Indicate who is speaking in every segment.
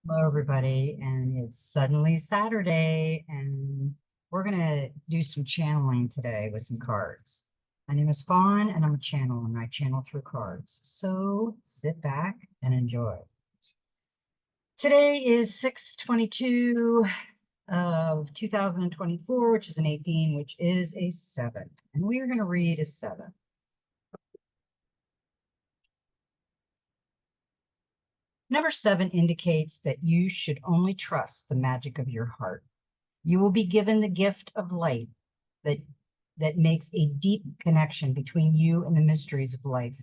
Speaker 1: Hello, everybody, and it's suddenly Saturday, and we're going to do some channeling today with some cards. My name is Fawn, and I'm a channel, and I channel through cards. So sit back and enjoy. Today is 6/22 of 2024, which is an 18, which is a 7, and we are going to read a 7. Number 7 indicates that you should only trust the magic of your heart. You will be given the gift of light that makes a deep connection between you and the mysteries of life.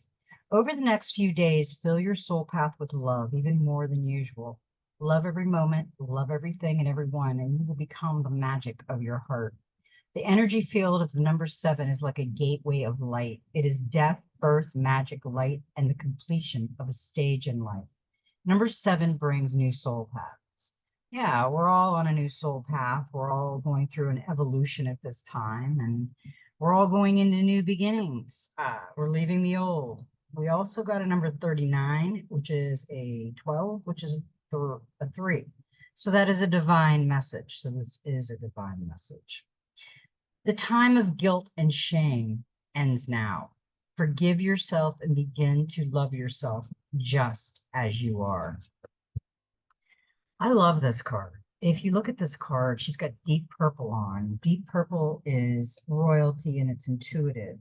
Speaker 1: Over the next few days, fill your soul path with love, even more than usual. Love every moment, love everything and everyone, and you will become the magic of your heart. The energy field of the number 7 is like a gateway of light. It is death, birth, magic, light, and the completion of a stage in life. Number 7 brings new soul paths. Yeah, we're all on a new soul path. We're all going through an evolution at this time, and we're all going into new beginnings. We're leaving the old. We also got a number 39, which is a 12, which is a 3. So that is a divine message. So this is a divine message. The time of guilt and shame ends now. Forgive yourself and begin to love yourself just as you are. I love this card. If you look at this card, she's got deep purple on. Deep purple is royalty and it's intuitive.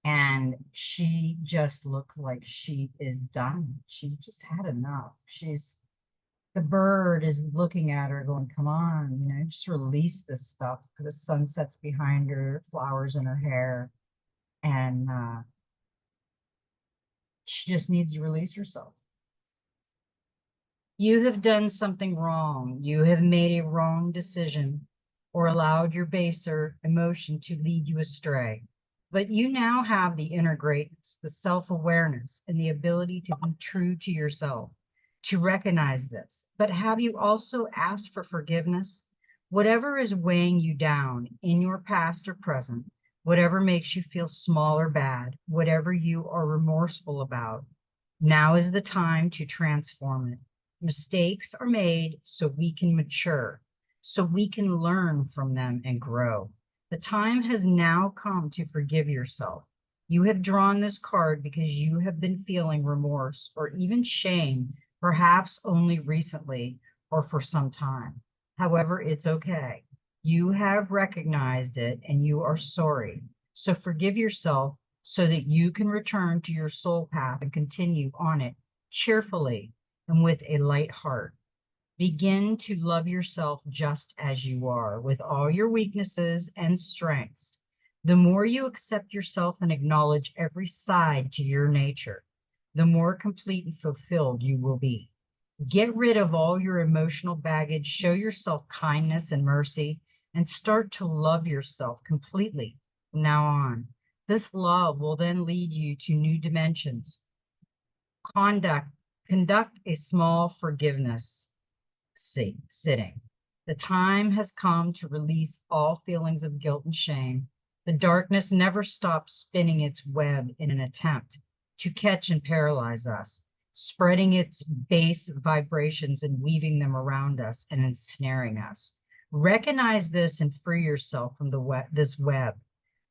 Speaker 1: And she just looked like she is done. She's just had enough. The bird is looking at her going, come on, just release this stuff. The sun sets behind her, flowers in her hair. And she just needs to release herself. You have done something wrong. You have made a wrong decision or allowed your baser emotion to lead you astray. But you now have the inner greatness, the self-awareness, and the ability to be true to yourself, to recognize this. But have you also asked for forgiveness? Whatever is weighing you down in your past or present, whatever makes you feel small or bad, whatever you are remorseful about, now is the time to transform it. Mistakes are made so we can mature, so we can learn from them and grow. The time has now come to forgive yourself. You have drawn this card because you have been feeling remorse or even shame, perhaps only recently or for some time. However, it's okay. You have recognized it and you are sorry. So forgive yourself so that you can return to your soul path and continue on it cheerfully and with a light heart. Begin to love yourself just as you are, with all your weaknesses and strengths. The more you accept yourself and acknowledge every side to your nature, the more complete and fulfilled you will be. Get rid of all your emotional baggage, show yourself kindness and mercy, and start to love yourself completely from now on. This love will then lead you to new dimensions. Conduct a small forgiveness sitting. The time has come to release all feelings of guilt and shame. The darkness never stops spinning its web in an attempt to catch and paralyze us, spreading its base vibrations and weaving them around us and ensnaring us. Recognize this and free yourself from this web.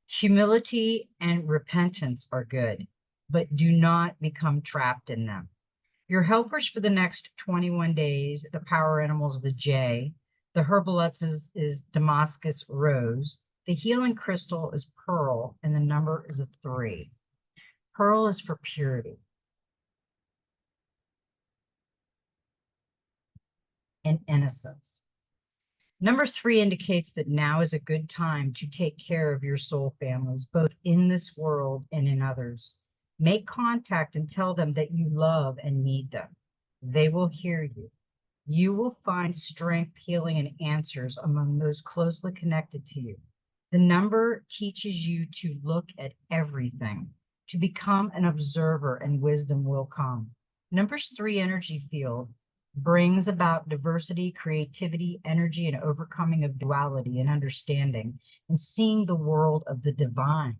Speaker 1: Humility and repentance are good, but do not become trapped in them. Your helpers for the next 21 days, the power animals, the J, the herbalettes is Damascus rose, the healing crystal is pearl, and the number is a 3. Pearl is for purity and innocence. Number 3 indicates that now is a good time to take care of your soul families, both in this world and in others. Make contact and tell them that you love and need them. They will hear you. You will find strength, healing, and answers among those closely connected to you. The number teaches you to look at everything, to become an observer, and wisdom will come. Number's 3 energy field brings about diversity, creativity, energy, and overcoming of duality and understanding and seeing the world of the divine.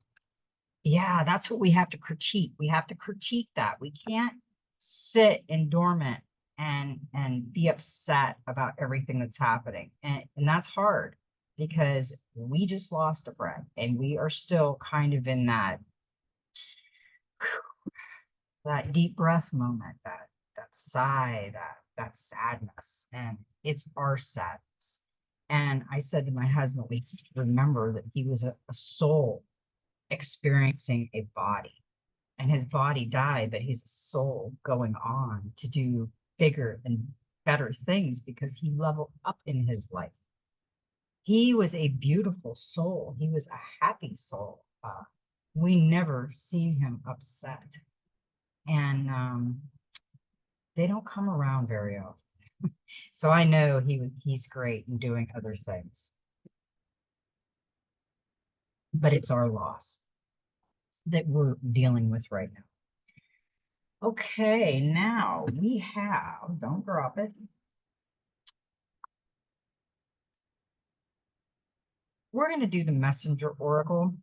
Speaker 1: Yeah, that's what we have to critique. We have to critique that. We can't sit in dormant and be upset about everything that's happening. And that's hard because we just lost a friend and we are still kind of in that deep breath moment, that sigh, that sadness, and it's our sadness. And I said to my husband, we remember that he was a soul experiencing a body, and his body died, but he's a soul going on to do bigger and better things because he leveled up in his life. He was a beautiful soul. He was a happy soul. We never seen him upset, and they don't come around very often. So I know he's great in doing other things, but it's our loss that we're dealing with right now. Okay, now we have, don't drop it. We're going to do the messenger oracle,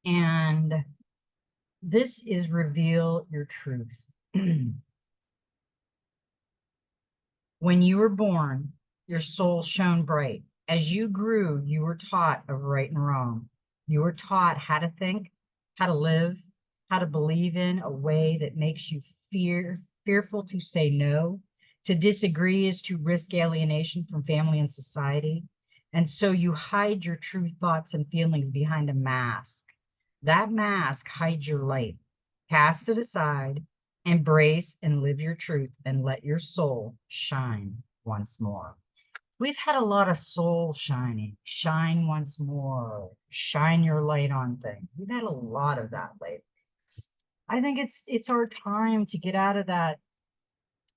Speaker 1: and this is reveal your truth. When you were born, your soul shone bright. As you grew, you were taught of right and wrong. You were taught how to think, how to live, how to believe in a way that makes you fearful to say no. To disagree is to risk alienation from family and society. And so you hide your true thoughts and feelings behind a mask. That mask hides your light. Cast it aside. Embrace and live your truth and let your soul shine once more. We've had a lot of soul shining. Shine once more. Shine your light on things. We've had a lot of that lately. I think it's our time to get out of that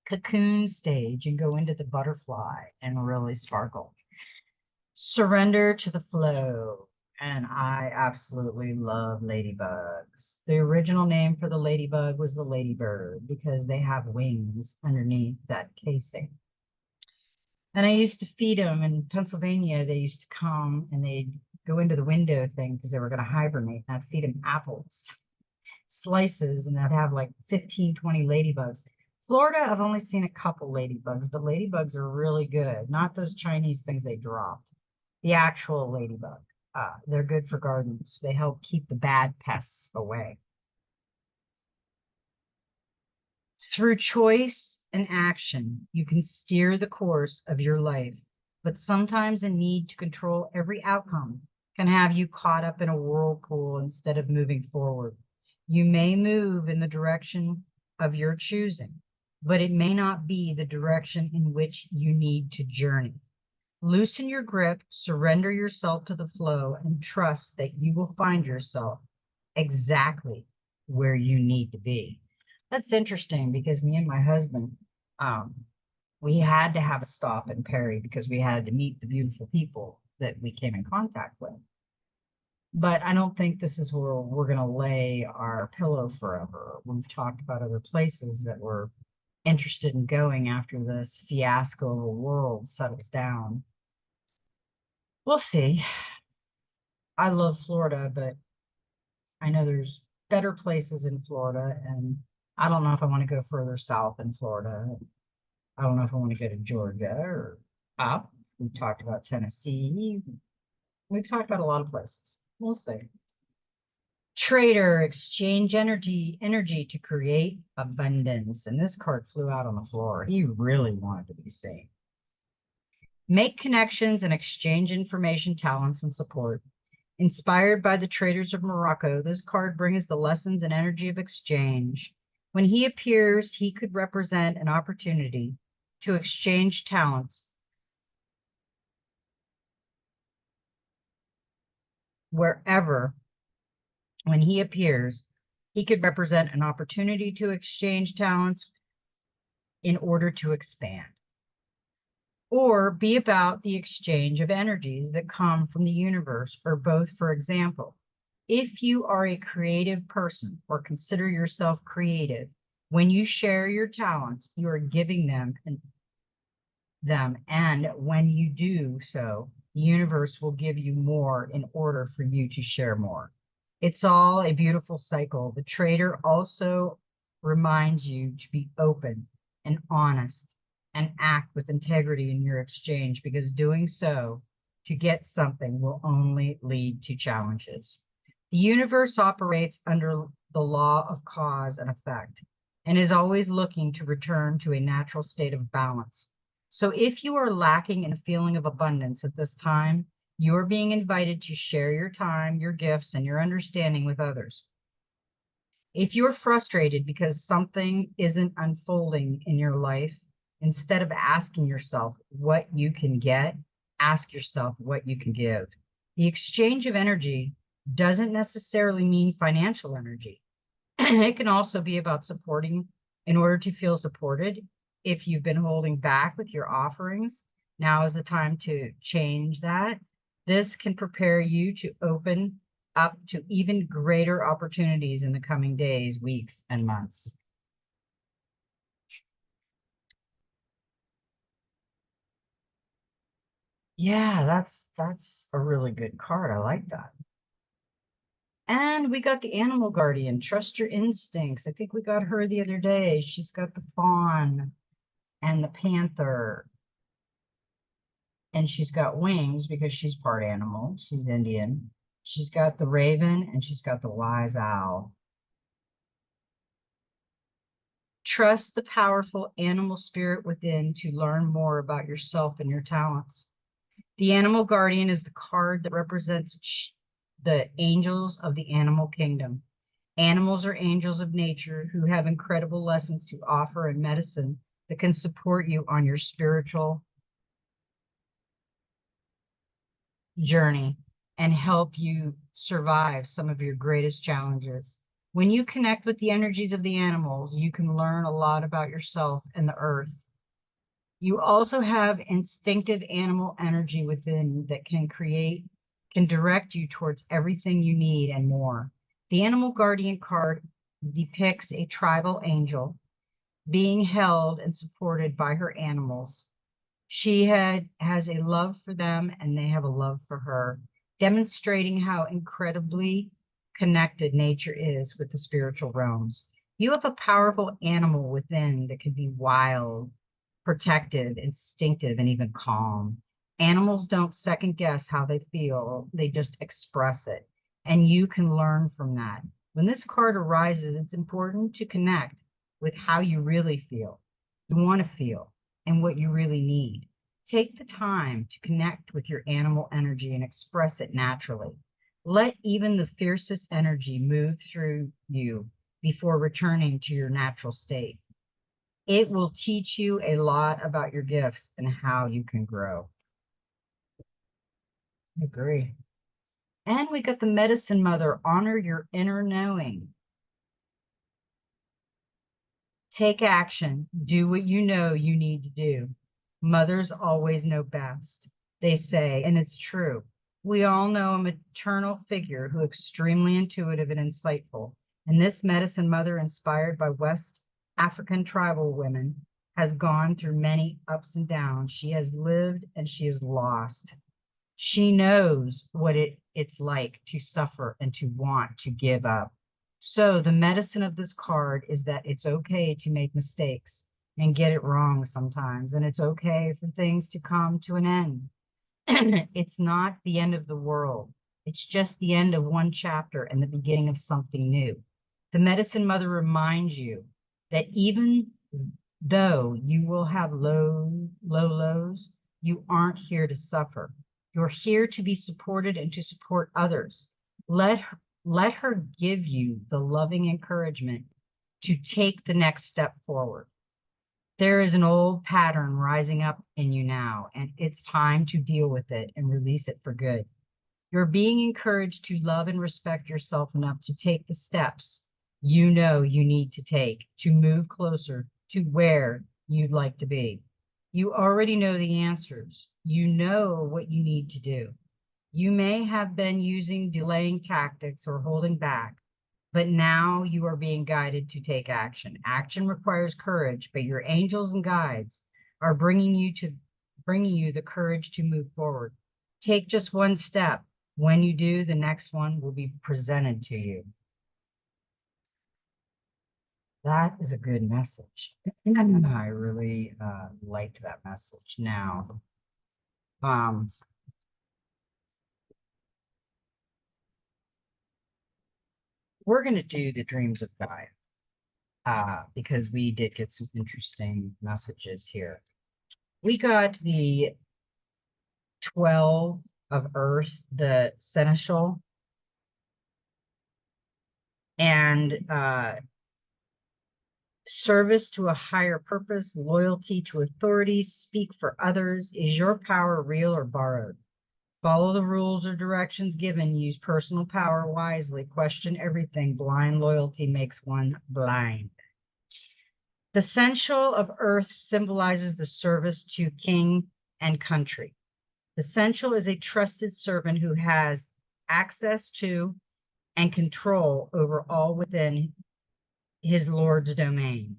Speaker 1: cocoon stage and go into the butterfly and really sparkle. Surrender to the flow. And I absolutely love ladybugs. The original name for the ladybug was the ladybird because they have wings underneath that casing. And I used to feed them in Pennsylvania. They used to come and they'd go into the window thing because they were going to hibernate. And I'd feed them apples, slices, and I'd have like 15, 20 ladybugs. Florida, I've only seen a couple ladybugs, but ladybugs are really good. Not those Chinese things they dropped. The actual ladybug. They're good for gardens. They help keep the bad pests away. Through choice and action, you can steer the course of your life, but sometimes a need to control every outcome can have you caught up in a whirlpool instead of moving forward. You may move in the direction of your choosing, but it may not be the direction in which you need to journey. Loosen your grip, surrender yourself to the flow, and trust that you will find yourself exactly where you need to be. That's interesting because me and my husband, we had to have a stop in Perry because we had to meet the beautiful people that we came in contact with. But I don't think this is where we're going to lay our pillow forever. We've talked about other places that we're interested in going after this fiasco of a world settles down. We'll see. I love Florida, but I know there's better places in Florida, and I don't know if I want to go further south in Florida. I don't know if I want to go to Georgia or up. We've talked about Tennessee. We've talked about a lot of places. We'll see. Trader, exchange energy to create abundance. And this card flew out on the floor. He really wanted to be seen. Make connections and exchange information, talents, and support. Inspired by the traders of Morocco, this card brings the lessons and energy of exchange. When he appears, he could represent an opportunity to exchange talents wherever. When he appears, he could represent an opportunity to exchange talents in order to expand, or be about the exchange of energies that come from the universe, or both. For example, if you are a creative person or consider yourself creative, when you share your talents, you are giving them, and when you do so, the universe will give you more in order for you to share more. It's all a beautiful cycle. The trader also reminds you to be open and honest, and act with integrity in your exchange, because doing so to get something will only lead to challenges. The universe operates under the law of cause and effect and is always looking to return to a natural state of balance. So if you are lacking in a feeling of abundance at this time, you are being invited to share your time, your gifts, and your understanding with others. If you're frustrated because something isn't unfolding in your life, instead of asking yourself what you can get, ask yourself what you can give. The exchange of energy doesn't necessarily mean financial energy. It can also be about supporting in order to feel supported. If you've been holding back with your offerings, now is the time to change that. This can prepare you to open up to even greater opportunities in the coming days, weeks, and months. Yeah, that's a really good card. I like that. And we got the animal guardian. Trust your instincts. I think we got her the other day. She's got the fawn and the panther. And she's got wings because she's part animal. She's Indian. She's got the raven and she's got the wise owl. Trust the powerful animal spirit within to learn more about yourself and your talents. The animal guardian is the card that represents the angels of the animal kingdom. Animals are angels of nature who have incredible lessons to offer and medicine that can support you on your spiritual journey and help you survive some of your greatest challenges. When you connect with the energies of the animals, you can learn a lot about yourself and the earth. You also have instinctive animal energy within that can direct you towards everything you need and more. The animal guardian card depicts a tribal angel being held and supported by her animals. She has a love for them and they have a love for her, demonstrating how incredibly connected nature is with the spiritual realms. You have a powerful animal within that can be wild, protective, instinctive, and even calm. Animals don't second guess how they feel, they just express it. And you can learn from that. When this card arises, it's important to connect with how you really feel, you want to feel, and what you really need. Take the time to connect with your animal energy and express it naturally. Let even the fiercest energy move through you before returning to your natural state. It will teach you a lot about your gifts and how you can grow. I agree. And we got the medicine mother, honor your inner knowing. Take action, do what you know you need to do. Mothers always know best, they say, and it's true. We all know a maternal figure who is extremely intuitive and insightful. And this medicine mother, inspired by West African tribal women, has gone through many ups and downs. She has lived and she has lost. She knows what it's like to suffer and to want to give up. So the medicine of this card is that it's okay to make mistakes and get it wrong sometimes, and it's okay for things to come to an end. It's not the end of the world. It's just the end of one chapter and the beginning of something new. The medicine mother reminds you that even though you will have low lows, you aren't here to suffer. You're here to be supported and to support others. Let her give you the loving encouragement to take the next step forward. There is an old pattern rising up in you now, and it's time to deal with it and release it for good. You're being encouraged to love and respect yourself enough to take the steps you know you need to take to move closer to where you'd like to be. You already know the answers. You know what you need to do. You may have been using delaying tactics or holding back, but now you are being guided to take action. Action requires courage, but your angels and guides are bringing you the courage to move forward. Take just one step. When you do, the next one will be presented to you. That is a good message. I really liked that message. Now, um, we're going to do the dreams of Gaia because we did get some interesting messages here. We got the 12 of Earth, the seneschal, and service to a higher purpose, loyalty to authority, speak for others. Is your power real or borrowed? Follow the rules or directions given. Use personal power wisely. Question everything. Blind loyalty makes one blind. The censal of Earth symbolizes the service to king and country. The censal is a trusted servant who has access to and control over all within his lord's domain.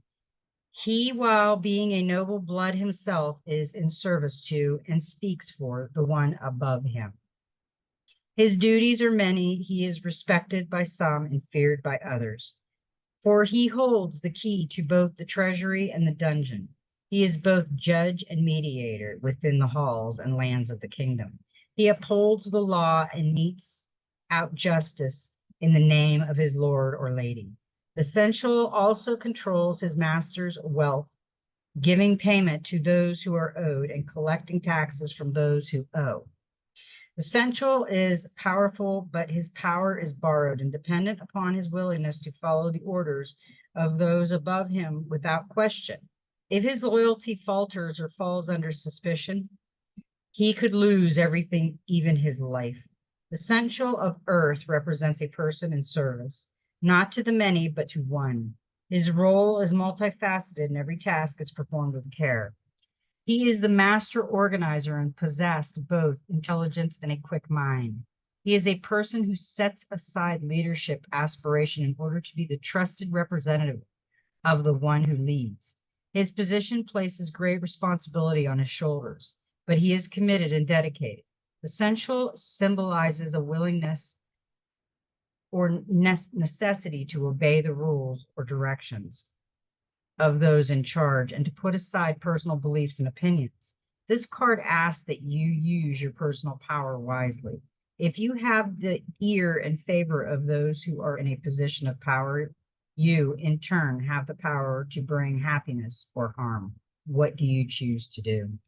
Speaker 1: He, while being a noble blood himself, is in service to and speaks for the one above him. His duties are many. He is respected by some and feared by others. For he holds the key to both the treasury and the dungeon. He is both judge and mediator within the halls and lands of the kingdom. He upholds the law and metes out justice in the name of his lord or lady. The censal also controls his master's wealth, giving payment to those who are owed and collecting taxes from those who owe. The censal is powerful, but his power is borrowed and dependent upon his willingness to follow the orders of those above him without question. If his loyalty falters or falls under suspicion, he could lose everything, even his life. The censal of Earth represents a person in service, not to the many, but to one. His role is multifaceted and every task is performed with care. He is the master organizer and possessed both intelligence and a quick mind. He is a person who sets aside leadership aspiration in order to be the trusted representative of the one who leads. His position places great responsibility on his shoulders, but he is committed and dedicated. The censal symbolizes a willingness or necessity to obey the rules or directions of those in charge and to put aside personal beliefs and opinions. This card asks that you use your personal power wisely. If you have the ear and favor of those who are in a position of power, you in turn have the power to bring happiness or harm. What do you choose to do?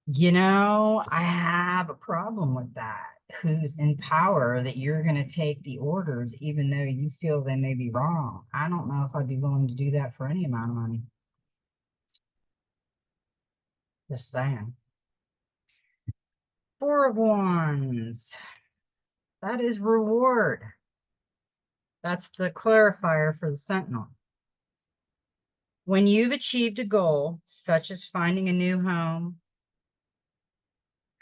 Speaker 1: You know, I have a problem with that. Who's in power that you're going to take the orders even though you feel they may be wrong? I don't know if I'd be willing to do that for any amount of money. Just saying. Four of Wands. That is reward. That's the clarifier for the Sentinel. When you've achieved a goal, such as finding a new home,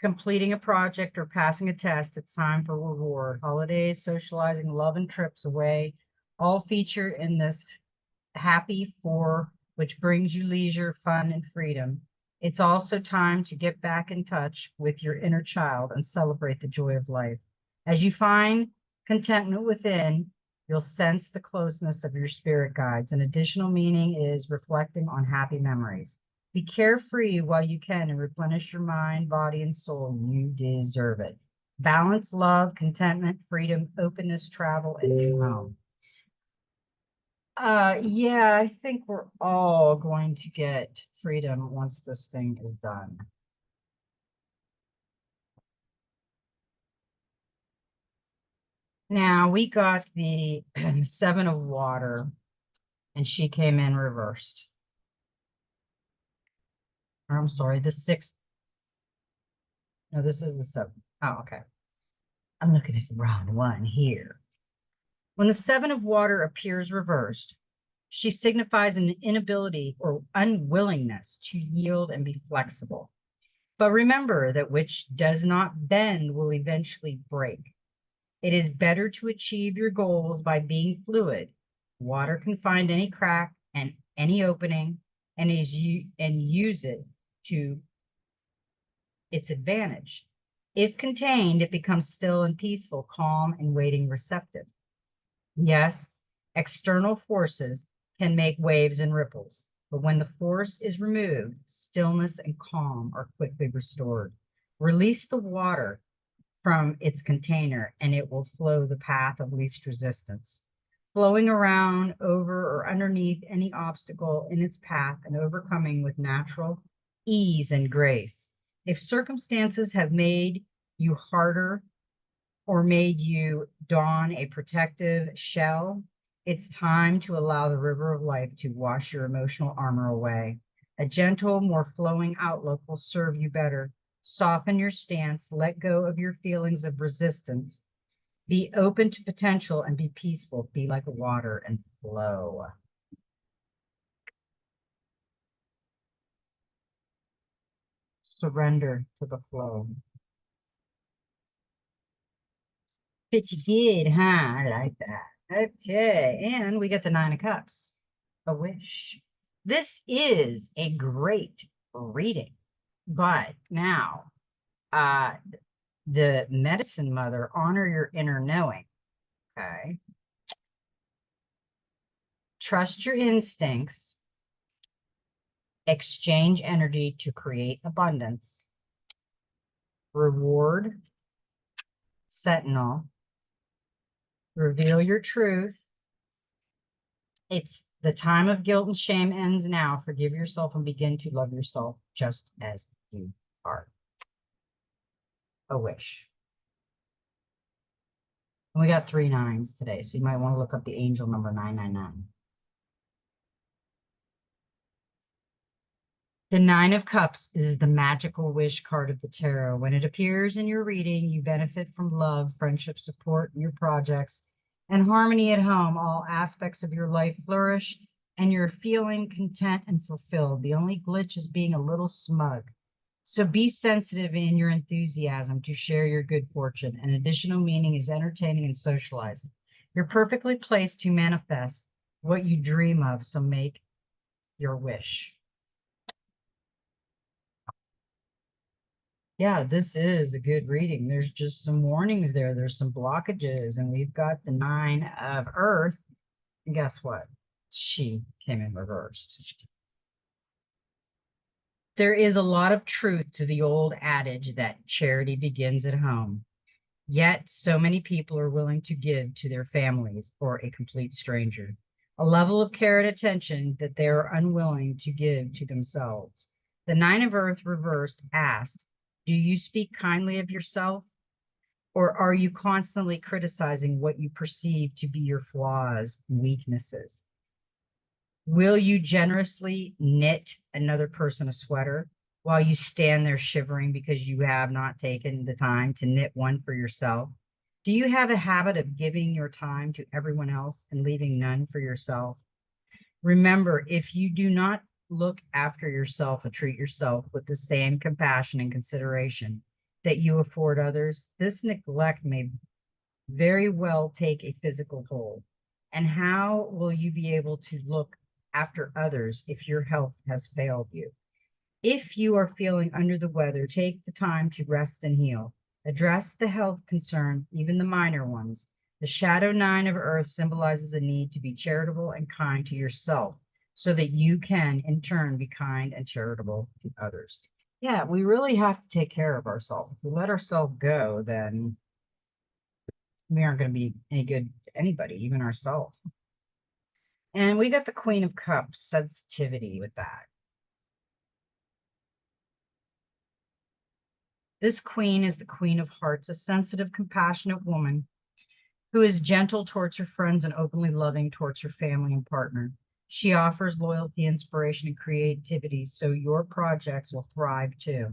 Speaker 1: completing a project, or passing a test, it's time for reward. Holidays, socializing, love, and trips away all feature in this happy four, which brings you leisure, fun, and freedom. It's also time to get back in touch with your inner child and celebrate the joy of life. As you find contentment within, you'll sense the closeness of your spirit guides. An additional meaning is reflecting on happy memories. Be carefree while you can and replenish your mind, body, and soul. You deserve it. Balance, love, contentment, freedom, openness, travel, and new home. Yeah, I think we're all going to get freedom once this thing is done. Now we got the Seven of Water, and she came in reversed. Or, I'm sorry, the sixth. No, this is the seventh. Oh, okay. I'm looking at the wrong one here. When the Seven of Water appears reversed, she signifies an inability or unwillingness to yield and be flexible. But remember that which does not bend will eventually break. It is better to achieve your goals by being fluid. Water can find any crack and any opening and use it to its advantage. If contained, it becomes still and peaceful, calm and waiting receptive. Yes, External forces can make waves and ripples, but when the force is removed, stillness and calm are quickly restored. Release the water from its container and it will flow the path of least resistance, flowing around, over, or underneath any obstacle in its path and overcoming with natural ease and grace. If circumstances have made you harder or made you don a protective shell, it's time to allow the river of life to wash your emotional armor away. A gentle, more flowing outlook will serve you better. Soften your stance, let go of your feelings of resistance. Be open to potential and be peaceful. Be like water and flow. Surrender to the flow. Pretty good, huh? I like that. Okay, and we get the Nine of Cups. A wish. This is a great reading, but now, the medicine mother, honor your inner knowing. Okay. Trust your instincts, exchange energy to create abundance, reward, sentinel, reveal your truth. It's the time of guilt and shame ends now. Forgive yourself and begin to love yourself just as you are. A wish. And we got 3 9s today, so you might want to look up the angel number 999. The Nine of Cups is the magical wish card of the tarot. When it appears in your reading, you benefit from love, friendship, support in your projects, and harmony at home. All aspects of your life flourish, and you're feeling content and fulfilled. The only glitch is being a little smug. So be sensitive in your enthusiasm to share your good fortune. An additional meaning is entertaining and socializing. You're perfectly placed to manifest what you dream of, so make your wish. Yeah, this is a good reading. There's just some warnings there. There's some blockages, and we've got the 9 of Earth. And guess what? She came in reversed. There is a lot of truth to the old adage that charity begins at home. Yet, so many people are willing to give to their families or a complete stranger, a level of care and attention that they are unwilling to give to themselves. The 9 of Earth reversed asked, do you speak kindly of yourself? Or are you constantly criticizing what you perceive to be your flaws and weaknesses? Will you generously knit another person a sweater while you stand there shivering because you have not taken the time to knit one for yourself? Do you have a habit of giving your time to everyone else and leaving none for yourself? Remember, if you do not look after yourself and treat yourself with the same compassion and consideration that you afford others, this neglect may very well take a physical toll. And how will you be able to look after others if your health has failed you? If you are feeling under the weather, take the time to rest and heal. Address the health concern, even the minor ones. The shadow 9 of Earth symbolizes a need to be charitable and kind to yourself so that you can, in turn, be kind and charitable to others. Yeah, we really have to take care of ourselves. If we let ourselves go, then we aren't going to be any good to anybody, even ourselves. And we got the Queen of Cups, sensitivity with that. This queen is the Queen of Hearts, a sensitive, compassionate woman who is gentle towards her friends and openly loving towards her family and partner. She offers loyalty, inspiration, and creativity, so your projects will thrive too.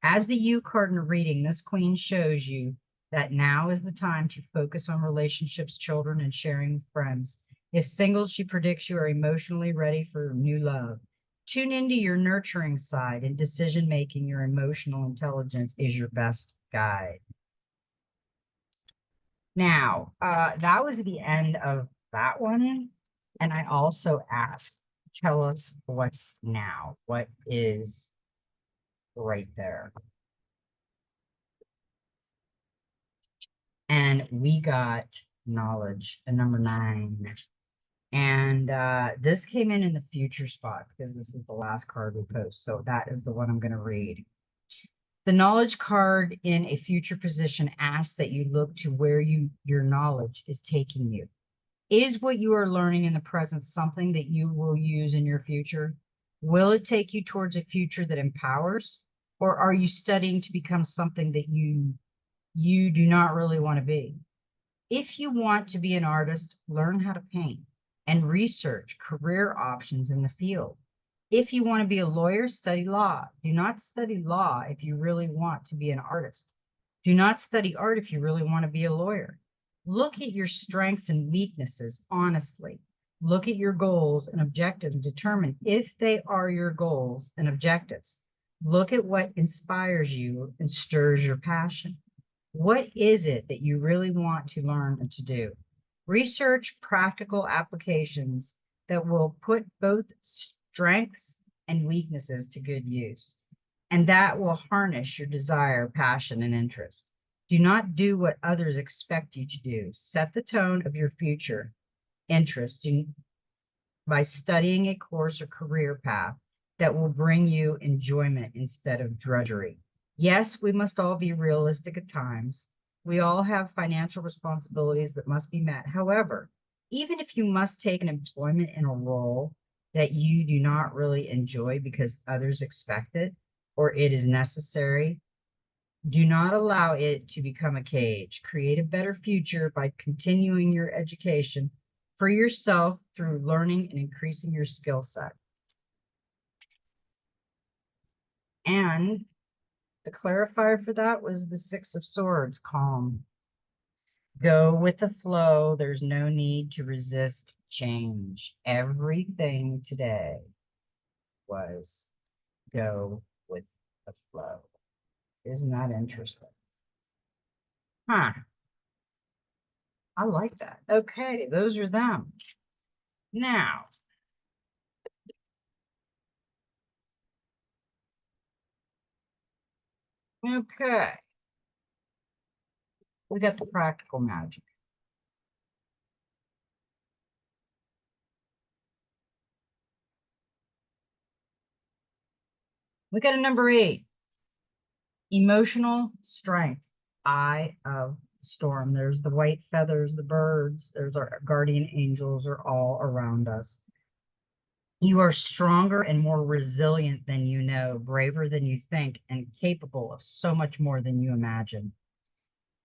Speaker 1: As the U card in a reading, this queen shows you that now is the time to focus on relationships, children, and sharing with friends. If single, she predicts you are emotionally ready for new love. Tune into your nurturing side and decision making. Your emotional intelligence is your best guide. Now, that was the end of that one. And I also asked, tell us what's now. What is right there? And we got knowledge, a number 9. And this came in the future spot because this is the last card we post. So that is the one I'm going to read. The knowledge card in a future position asks that you look to where your knowledge is taking you. Is what you are learning in the present something that you will use in your future? Will it take you towards a future that empowers? Or are you studying to become something that you do not really want to be? If you want to be an artist, learn how to paint and research career options in the field. If you want to be a lawyer, study law. Do not study law if you really want to be an artist. Do not study art if you really want to be a lawyer. Look at your strengths and weaknesses honestly. Look at your goals and objectives and determine if they are your goals and objectives. Look at what inspires you and stirs your passion. What is it that you really want to learn and to do? Research practical applications that will put both strengths and weaknesses to good use, and that will harness your desire, passion, and interest. Do not do what others expect you to do. Set the tone of your future interest by studying a course or career path that will bring you enjoyment instead of drudgery. Yes, we must all be realistic at times. We all have financial responsibilities that must be met. However, even if you must take an employment in a role that you do not really enjoy because others expect it or it is necessary, do not allow it to become a cage. Create a better future by continuing your education for yourself through learning and increasing your skill set. And the clarifier for that was the Six of Swords, calm. Go with the flow. There's no need to resist change. Everything today was go with the flow. Isn't that interesting? Huh. I like that. Okay, those are them. Now, okay, we got the practical magic. We got a number 8, emotional strength, eye of the storm. There's the white feathers, the birds, there's our guardian angels are all around us. You are stronger and more resilient than you know, braver than you think, and capable of so much more than you imagine.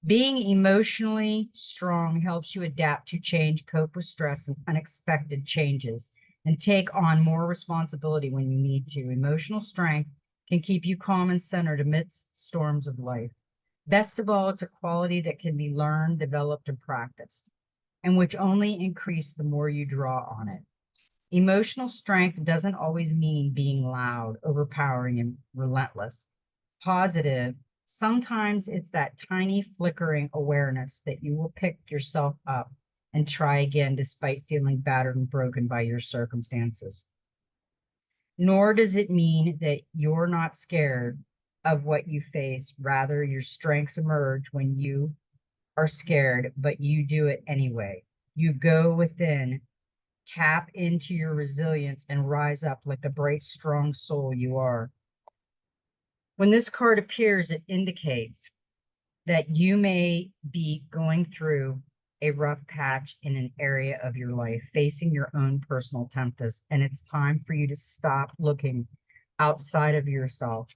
Speaker 1: Being emotionally strong helps you adapt to change, cope with stress and unexpected changes, and take on more responsibility when you need to. Emotional strength can keep you calm and centered amidst storms of life. Best of all, it's a quality that can be learned, developed, and practiced, and which only increase the more you draw on it. Emotional strength doesn't always mean being loud, overpowering, and relentless. Positive, sometimes it's that tiny flickering awareness that you will pick yourself up and try again despite feeling battered and broken by your circumstances. Nor does it mean that you're not scared of what you face. Rather, your strengths emerge when you are scared, but you do it anyway. You go within, tap into your resilience, and rise up like the bright, strong soul you are. When this card appears, it indicates that you may be going through a rough patch in an area of your life, facing your own personal tempest, and it's time for you to stop looking outside of yourself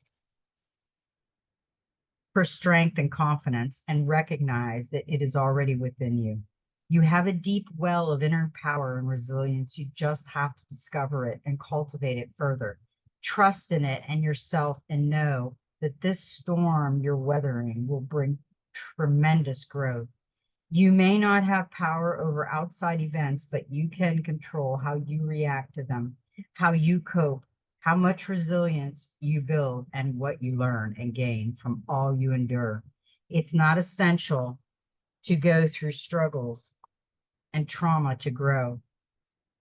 Speaker 1: for strength and confidence and recognize that it is already within you. You have a deep well of inner power and resilience. You just have to discover it and cultivate it further. Trust in it and yourself, and know that this storm you're weathering will bring tremendous growth. You may not have power over outside events, but you can control how you react to them, how you cope, how much resilience you build, and what you learn and gain from all you endure. It's not essential to go through struggles and trauma to grow,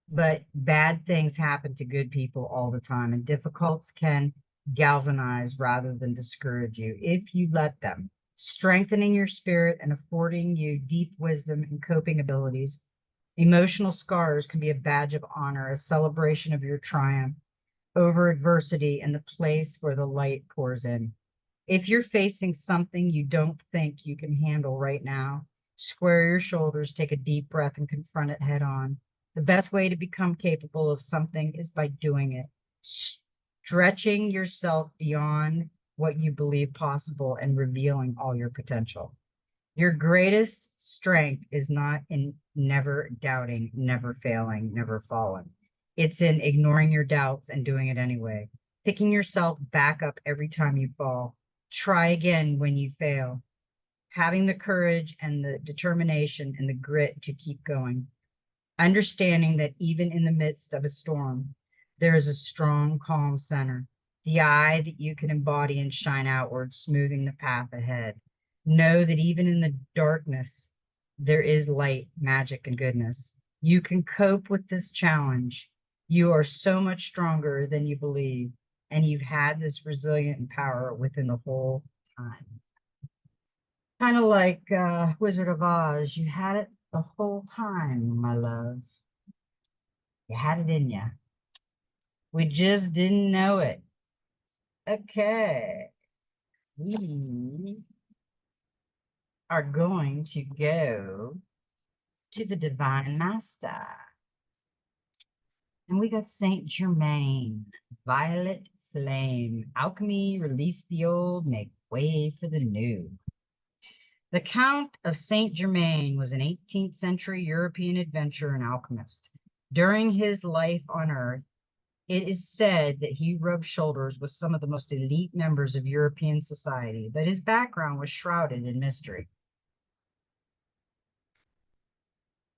Speaker 1: but bad things happen to good people all the time, and difficulties can galvanize rather than discourage you if you let them, strengthening your spirit and affording you deep wisdom and coping abilities Emotional scars can be a badge of honor, a celebration of your triumph over adversity and the place where the light pours in. If you're facing something you don't think you can handle right now, square your shoulders, take a deep breath, and confront it head on. The best way to become capable of something is by doing it, stretching yourself beyond what you believe possible and revealing all your potential. Your greatest strength is not in never doubting, never failing, never falling. It's in ignoring your doubts and doing it anyway, picking yourself back up every time you fall. Try again when you fail, having the courage and the determination and the grit to keep going. Understanding that even in the midst of a storm, there is a strong, calm center, the eye that you can embody and shine outward, smoothing the path ahead. Know that even in the darkness, there is light, magic, and goodness. You can cope with this challenge. You are so much stronger than you believe, and you've had this resilient power within the whole time. Kind of like Wizard of Oz, you had it the whole time, my love. You had it in you. We just didn't know it. Okay. We are going to go to the Divine Master. And we got Saint Germain, Violet Flame. Alchemy, release the old, make way for the new. The Count of Saint Germain was an 18th century European adventurer and alchemist. During his life on Earth, it is said that he rubbed shoulders with some of the most elite members of European society, but his background was shrouded in mystery.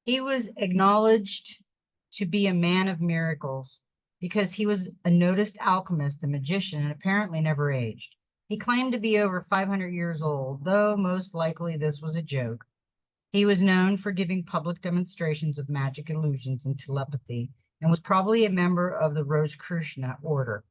Speaker 1: He was acknowledged to be a man of miracles because he was a noticed alchemist and magician and apparently never aged. He claimed to be over 500 years old, though most likely this was a joke. He was known for giving public demonstrations of magic illusions and telepathy, and was probably a member of the Rosicrucian order.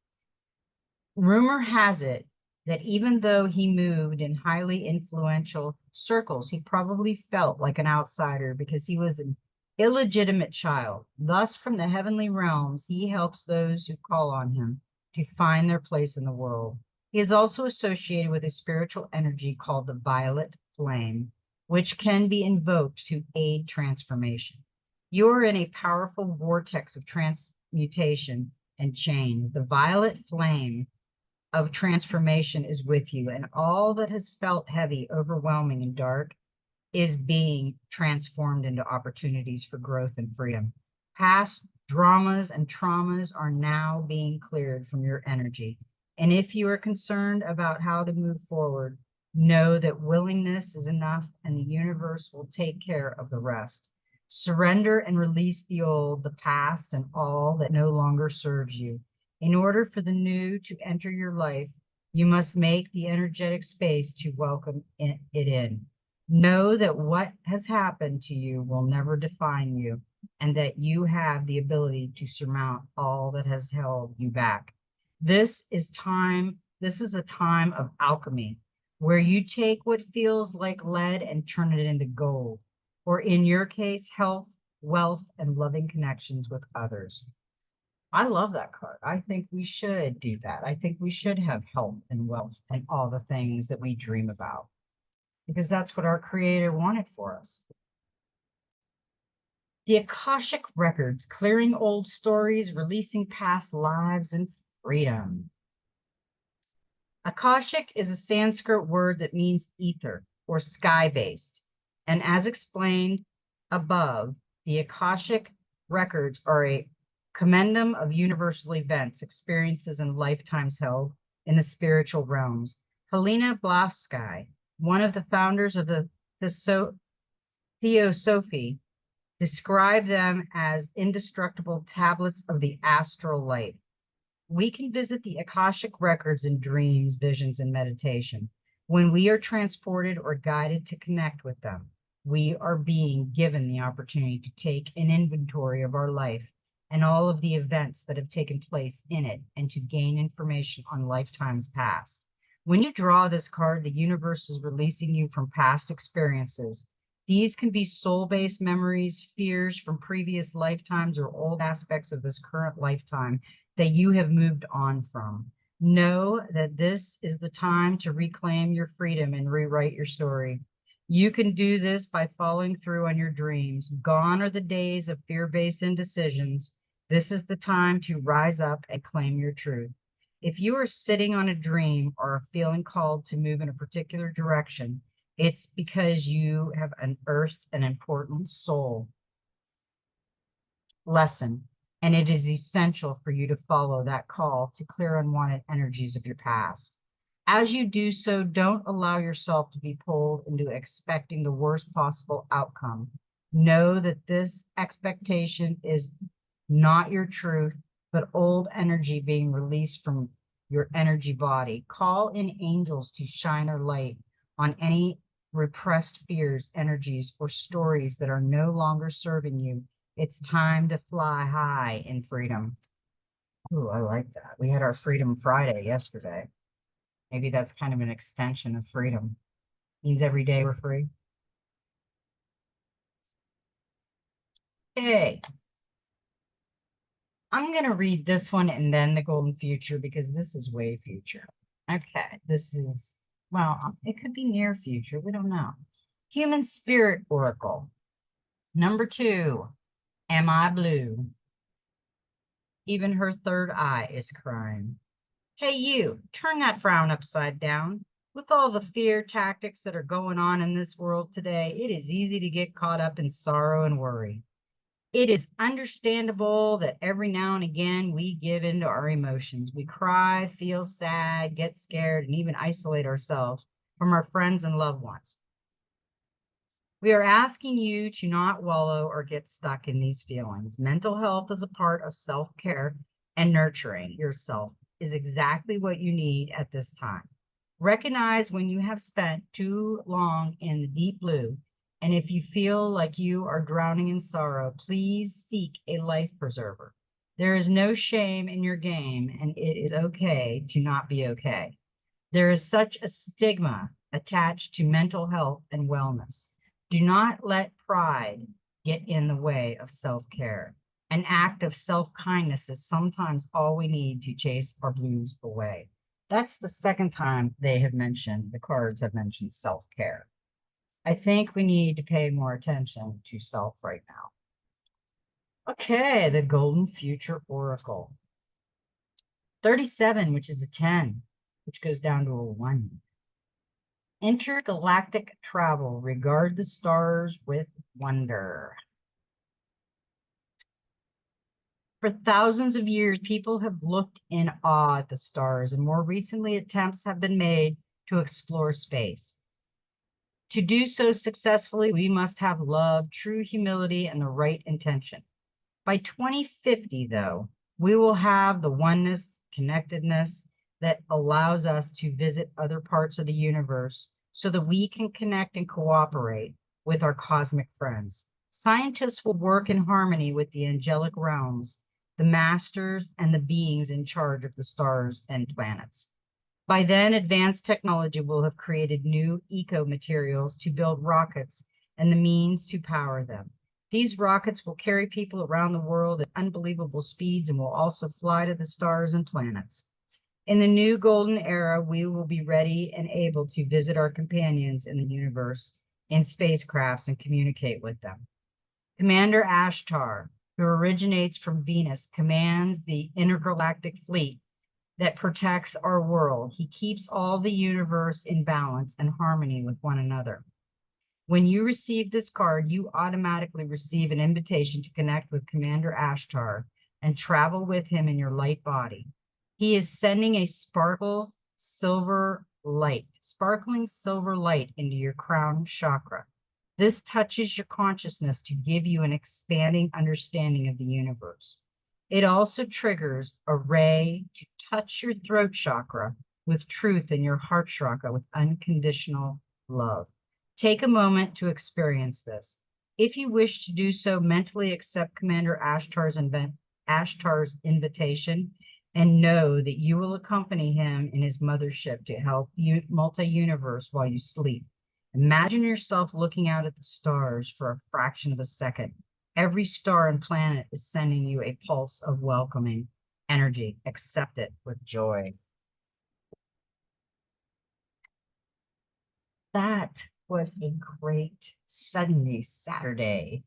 Speaker 1: Rumor has it that even though he moved in highly influential circles, he probably felt like an outsider because he was an illegitimate child. Thus, from the heavenly realms, he helps those who call on him to find their place in the world. He is also associated with a spiritual energy called the violet flame, which can be invoked to aid transformation. You are in a powerful vortex of transmutation and change. The violet flame of transformation is with you, and all that has felt heavy, overwhelming, and dark is being transformed into opportunities for growth and freedom. Past dramas and traumas are now being cleared from your energy. And if you are concerned about how to move forward, know that willingness is enough and the universe will take care of the rest. Surrender and release the old, the past, and all that no longer serves you. In order for the new to enter your life, you must make the energetic space to welcome it in. Know that what has happened to you will never define you, and that you have the ability to surmount all that has held you back. This is a time of alchemy, where you take what feels like lead and turn it into gold, or in your case, health, wealth, and loving connections with others. I love that card. I think we should do that. I think we should have health and wealth and all the things that we dream about, because that's what our creator wanted for us. The Akashic Records, clearing old stories, releasing past lives, and freedom. Akashic is a Sanskrit word that means ether or sky-based. And as explained above, the Akashic Records are a commendum of universal events, experiences, and lifetimes held in the spiritual realms. Helena Blavatsky, one of the founders of the Theosophy, described them as indestructible tablets of the astral light. We can visit the Akashic Records in dreams, visions, and meditation. When we are transported or guided to connect with them, we are being given the opportunity to take an inventory of our life and all of the events that have taken place in it, and to gain information on lifetimes past. When you draw this card, the universe is releasing you from past experiences These can be soul-based memories, fears from previous lifetimes, or old aspects of this current lifetime that you have moved on from. Know that this is the time to reclaim your freedom and rewrite your story. You can do this by following through on your dreams. Gone are the days of fear-based indecisions. This is the time to rise up and claim your truth. If you are sitting on a dream or are feeling called to move in a particular direction, it's because you have unearthed an important soul lesson, and it is essential for you to follow that call to clear unwanted energies of your past. As you do so, don't allow yourself to be pulled into expecting the worst possible outcome. Know that this expectation is not your truth, but old energy being released from your energy body. Call in angels to shine their light on any repressed fears, energies, or stories that are no longer serving you. It's time to fly high in freedom. Ooh, I like that. We had our Freedom Friday yesterday. Maybe that's kind of an extension of freedom. Means every day we're free. Hey, I'm going to read this one and then the Golden Future because this is way future. Okay, this is, well, it could be near future. We don't know. Human Spirit Oracle. Number 2, am I blue? Even her third eye is crying. Hey, you, turn that frown upside down. With all the fear tactics that are going on in this world today, it is easy to get caught up in sorrow and worry. It is understandable that every now and again we give in to our emotions. We cry, feel sad, get scared, and even isolate ourselves from our friends and loved ones. We are asking you to not wallow or get stuck in these feelings. Mental health is a part of self-care, and nurturing yourself is exactly what you need at this time. Recognize when you have spent too long in the deep blue, and if you feel like you are drowning in sorrow, please seek a life preserver. There is no shame in your game, and it is okay to not be okay. There is such a stigma attached to mental health and wellness. Do not let pride get in the way of self-care. An act of self-kindness is sometimes all we need to chase our blues away. That's the second time they have mentioned, the cards have mentioned self-care. I think we need to pay more attention to self right now. Okay, the Golden Future Oracle. 37, which is a 10, which goes down to a 1. Intergalactic travel. Regard the stars with wonder. For thousands of years, people have looked in awe at the stars, and more recently, attempts have been made to explore space. To do so successfully, we must have love, true humility, and the right intention. By 2050, though, we will have the oneness, connectedness that allows us to visit other parts of the universe so that we can connect and cooperate with our cosmic friends. Scientists will work in harmony with the angelic realms, the masters, and the beings in charge of the stars and planets. By then, advanced technology will have created new eco-materials to build rockets and the means to power them. These rockets will carry people around the world at unbelievable speeds and will also fly to the stars and planets. In the new golden era, we will be ready and able to visit our companions in the universe in spacecrafts and communicate with them. Commander Ashtar, who originates from Venus, commands the intergalactic fleet that protects our world. He keeps all the universe in balance and harmony with one another. When you receive this card, you automatically receive an invitation to connect with Commander Ashtar and travel with him in your light body. He is sending a sparkling silver light into your crown chakra. This touches your consciousness to give you an expanding understanding of the universe. It also triggers a ray to touch your throat chakra with truth and your heart chakra with unconditional love. Take a moment to experience this. If you wish to do so, mentally accept Commander Ashtar's invitation and know that you will accompany him in his mothership to help multi-universe while you sleep. Imagine yourself looking out at the stars for a fraction of a second. Every star and planet is sending you a pulse of welcoming energy. Accept it with joy. That was a great Suddenly Saturday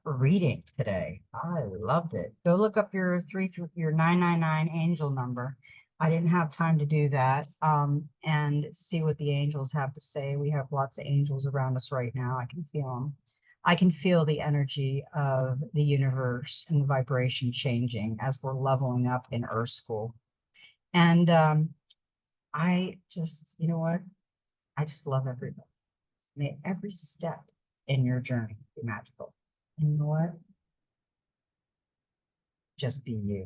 Speaker 1: reading today. I loved it. Go look up your 999 angel number. I didn't have time to do that. And see what the angels have to say. We have lots of angels around us right now. I can feel them. I can feel the energy of the universe and the vibration changing as we're leveling up in Earth School. And I just, you know what? I just love everybody. May every step in your journey be magical. And you know what? Just be you.